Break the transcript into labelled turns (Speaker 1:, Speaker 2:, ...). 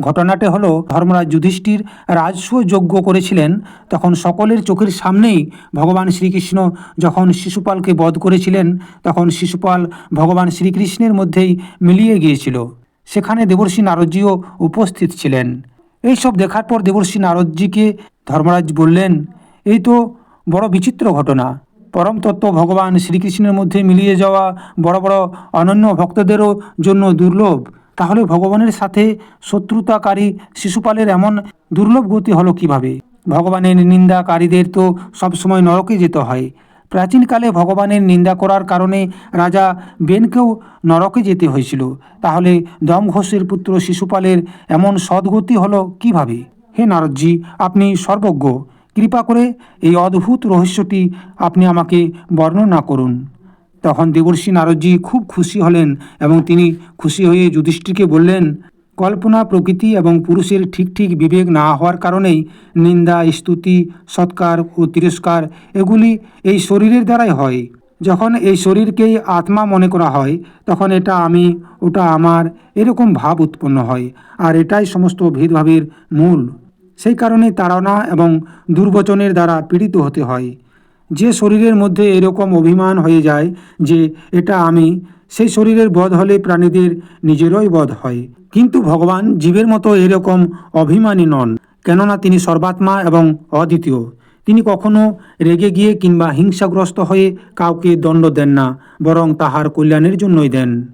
Speaker 1: ঘটনাটি হলো, ধর্মরাজ যুধিষ্ঠির রাজস্ব যজ্ঞ করেছিলেন, তখন সকলের চোখের সামনেই ভগবান শ্রীকৃষ্ণ যখন শিশুপালকে বধ করেছিলেন, তখন শিশুপাল ভগবান শ্রীকৃষ্ণের মধ্যেই মিলিয়ে গিয়েছিল। সেখানে দেবর্ষি নারদজিও উপস্থিত ছিলেন। এইসব দেখার পর দেবর্ষি নারদজিকে ধর্মরাজ বললেন, এই তো বড় বিচিত্র ঘটনা। পরম তত্ত্ব ভগবান শ্রীকৃষ্ণের মধ্যে মিলিয়ে যাওয়া বড় বড় অনন্য ভক্তদেরও জন্য দুর্লভ। তাহলে ভগবানের সাথে শত্রুতাকারী শিশুপালের এমন দুর্লভ গতি হলো কিভাবে? ভগবানের নিন্দাকারীদের তো সবসময় নরকে যেতে হয়। প্রাচীনকালে ভগবানের নিন্দা করার কারণে রাজা বেনকেও নরকে যেতে হয়েছিল। তাহলে দমঘোষের পুত্র শিশুপালের এমন সদ্গতি হলো কিভাবে? হে নারদজি, আপনি সর্বজ্ঞ, কৃপা করে এই অদ্ভুত রহস্যটি আপনি আমাকে বর্ণনা করুন। তখন দেবর্ষি নারদজি খুব খুশি হলেন এবং তিনি খুশি হয়ে যুধিষ্ঠিরকে বললেন, কল্পনা প্রকৃতি এবং পুরুষের ঠিক ঠিক বিবেক না হওয়ার কারণেই নিন্দা, স্তুতি, সৎকার ও তিরস্কার এগুলি এই শরীরের দ্বারাই হয়। যখন এই শরীরকেই আত্মা মনে করা হয়, তখন এটা আমি, ওটা আমার এরকম ভাব উৎপন্ন হয়, আর এটাই সমস্ত ভেদভাবের মূল। সেই কারণে তাড়না এবং দুর্বচনের দ্বারা পীড়িত হতে হয়। যে শরীরের মধ্যে এরকম অভিমান হয়ে যায় যে এটা আমি, সেই শরীরের বধ হলে প্রাণীদের নিজেরই বধ হয়। কিন্তু ভগবান জীবের মতো এরকম অভিমানী নন, কেননা তিনি সর্বাত্মা এবং অদ্বিতীয়। তিনি কখনো রেগে গিয়ে কিংবা হিংসাগ্রস্ত হয়ে কাউকে দণ্ড দেন না, বরং তাহার কল্যাণের জন্যই দেন।